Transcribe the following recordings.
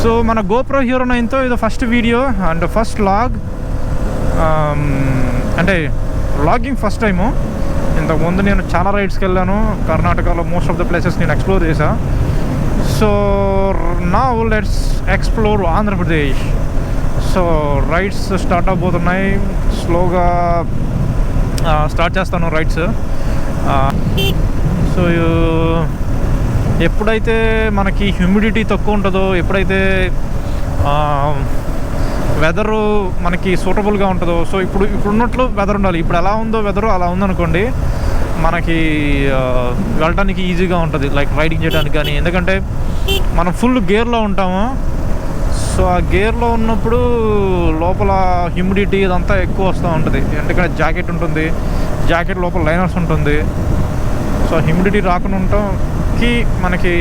So మన GoPro Hero9తో ఇది first video and first vlog. అంటే వ్లాగింగ్ ఫస్ట్ టైము. ఇంతకుముందు నేను చాలా రైడ్స్కి వెళ్ళాను కర్ణాటకలో. మోస్ట్ ఆఫ్ ద ప్లేసెస్ నేను ఎక్స్ప్లోర్ చేశా. So now let's explore Andhra Pradesh. So rides start అవబోతున్నాయి. స్లోగా స్టార్ట్ చేస్తాను రైడ్స్. సో ఎప్పుడైతే మనకి హ్యూమిడిటీ తక్కువ ఉంటుందో, ఎప్పుడైతే వెదరు మనకి సూటబుల్గా ఉంటుందో, సో ఇప్పుడు ఉన్నట్లు వెదర్ ఉండాలి. ఇప్పుడు ఎలా ఉందో వెదరు అలా ఉందనుకోండి, మనకి వెళ్ళడానికి ఈజీగా ఉంటుంది, లైక్ రైడింగ్ చేయడానికి కానీ. ఎందుకంటే మనం ఫుల్ గేర్లో ఉంటాము. సో ఆ గేర్లో ఉన్నప్పుడు లోపల హ్యూమిడిటీ ఇదంతా ఎక్కువ వస్తూ ఉంటుంది. ఎందుకంటే జాకెట్ ఉంటుంది, జాకెట్ లోపల లైనర్స్ ఉంటుంది. సో హ్యూమిడిటీ రాకుండా ఉండటానికి మనకి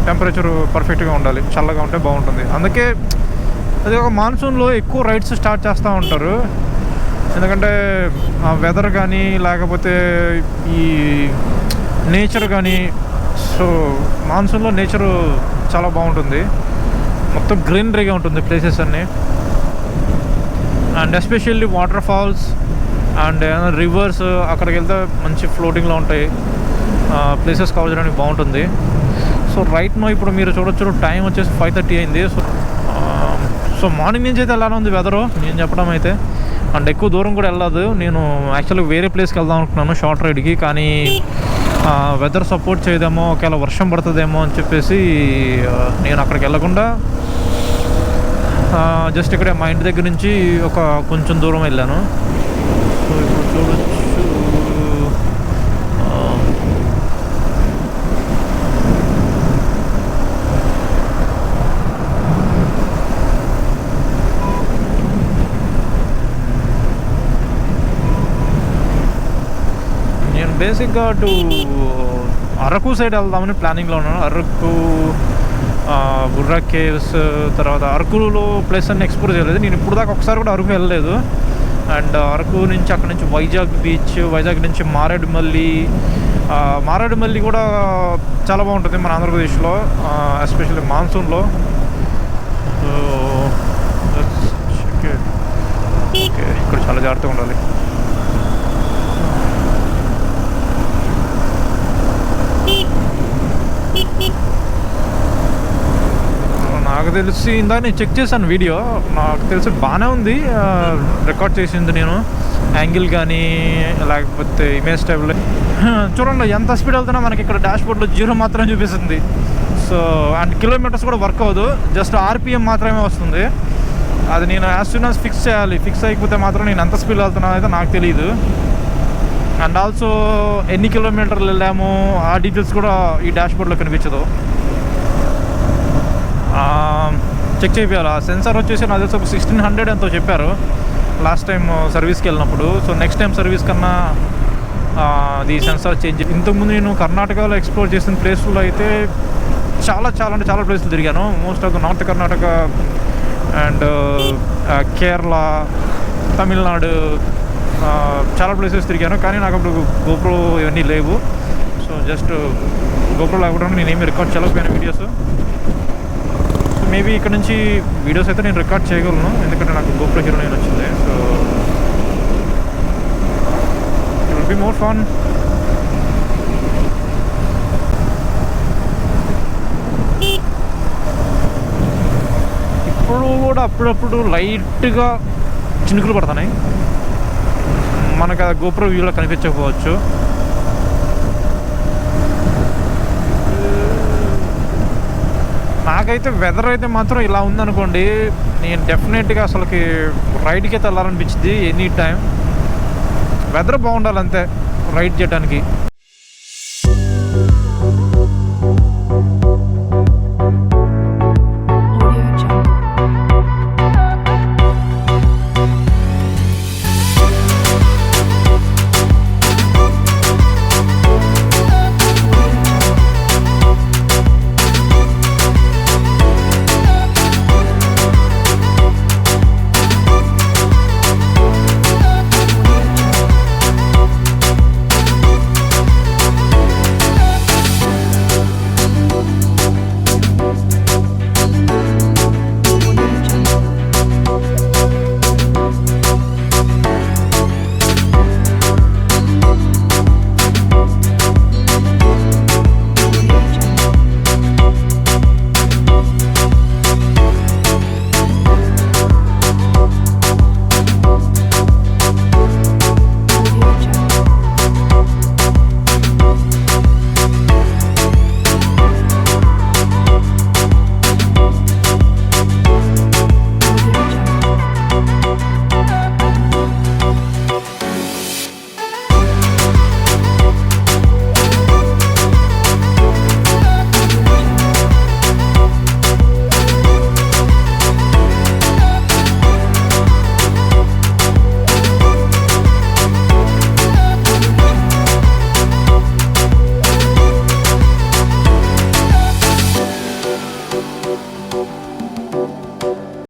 టెంపరేచర్ పర్ఫెక్ట్గా ఉండాలి, చల్లగా ఉంటే బాగుంటుంది. అందుకే అది ఒక మాన్సూన్లో ఎక్కువ రైడ్స్ స్టార్ట్ చేస్తూ ఉంటారు. ఎందుకంటే ఆ వెదర్ కానీ లేకపోతే ఈ నేచర్ కానీ. సో మాన్సూన్లో నేచరు చాలా బాగుంటుంది, మొత్తం గ్రీనరీగా ఉంటుంది ప్లేసెస్ అన్నీ. And especially water falls and rivers, అక్కడికి వెళ్తే మంచి ఫ్లోటింగ్లో ఉంటాయి ప్లేసెస్ కవర్ చేయడానికి బాగుంటుంది. సో రైట్ నో ఇప్పుడు మీరు చూడొచ్చు టైం వచ్చేసి 5:30 అయింది. సో మార్నింగ్ నుంచి అయితే ఎలా ఉంది వెదరు నేను చెప్పడం అయితే. అండ్ ఎక్కువ దూరం కూడా వెళ్ళదు. నేను యాక్చువల్గా వేరే ప్లేస్కి వెళ్దాం అనుకున్నాను షార్ట్ రైడ్కి, కానీ వెదర్ సపోర్ట్ చేయదేమో, ఒకవేళ వర్షం పడుతుందేమో అని చెప్పేసి నేను అక్కడికి వెళ్ళకుండా జస్ట్ ఇక్కడే మా ఇంటి దగ్గర నుంచి ఒక కొంచెం దూరం వెళ్ళాను. సో ఇప్పుడు చూడొచ్చు బేసిక్గా టు అరకు సైడ్ వెళ్దామని ప్లానింగ్లో ఉన్నాను. అరకు, బుర్రా కేవ్స్, తర్వాత అరకులో ప్లేస్ అన్ని ఎక్స్ప్లోర్ చేయలేదు నేను ఇప్పుడు దాకా. ఒకసారి కూడా అరకు వెళ్ళలేదు. అండ్ అరకు నుంచి అక్కడ నుంచి వైజాగ్ బీచ్, వైజాగ్ నుంచి మారేడుమల్లి కూడా చాలా బాగుంటుంది మన ఆంధ్రప్రదేశ్లో, ఎస్పెషల్లీ మాన్సూన్లో. సో ఓకే, ఇక్కడ చాలా జాగ్రత్తగా ఉండాలి. నాకు తెలిసి ఇందాక నేను చెక్ చేశాను వీడియో, నాకు తెలిసి బాగానే ఉంది. రికార్డ్ చేసింది నేను, యాంగిల్ కానీ లేకపోతే ఇమేజ్ స్టైల్. చూడండి ఎంత స్పీడ్ వెళ్తున్నా మనకి ఇక్కడ డాష్ బోర్డ్లో 0 మాత్రమే చూపిస్తుంది. సో అండ్ కిలోమీటర్స్ కూడా వర్క్ అవ్వదు, జస్ట్ RPM మాత్రమే వస్తుంది. అది నేను యాజ్ సూన్ యాజ్ ఫిక్స్ చేయాలి. ఫిక్స్ అయిపోతే మాత్రం నేను ఎంత స్పీడ్ వెళ్తున్నా అయితే నాకు తెలియదు. అండ్ ఆల్సో ఎన్ని కిలోమీటర్లు వెళ్ళాము ఆ డీటెయిల్స్ కూడా ఈ డాష్ బోర్డ్లో కనిపించదు. చెక్ చేయాలి. ఆ సెన్సార్ వచ్చేసి నాకు తెలిసి ఒక 1600 ఎంతో చెప్పారు లాస్ట్ టైం సర్వీస్కి వెళ్ళినప్పుడు. సో నెక్స్ట్ టైం సర్వీస్ కన్నా అది సెన్సార్ చేంజ్. ఇంతకుముందు నేను కర్ణాటకలో ఎక్స్ప్లోర్ చేసిన ప్లేస్లో అయితే చాలా అంటే చాలా ప్లేసులు తిరిగాను. Most of the north Karnataka and Kerala, Tamil Nadu, చాలా ప్లేసెస్ తిరిగాను. కానీ నాకు అప్పుడు GoPro ఇవన్నీ లేవు. సో జస్ట్ GoPro లేకుండా నేనేమి రికార్డ్ చేయలేకపోయాను వీడియోస్. సో మేబీ ఇక్కడ నుంచి వీడియోస్ అయితే నేను రికార్డ్ చేయగలను, ఎందుకంటే నాకు GoPro Hero9 వచ్చింది. So it will be more fun. ఇప్పుడు కూడా అప్పుడప్పుడు లైట్గా చినుకులు పడుతున్నాయి. మనకు ఆ GoPro వ్యూలో కనిపించకపోవచ్చు. నాకైతే వెదర్ అయితే మాత్రం ఇలా ఉందనుకోండి, నేను డెఫినెట్గా అసలుకి రైడ్కి అయితే వెళ్ళాలనిపించింది ఎనీ టైం. వెదర్ బాగుండాలి అంతే రైడ్ చేయడానికి.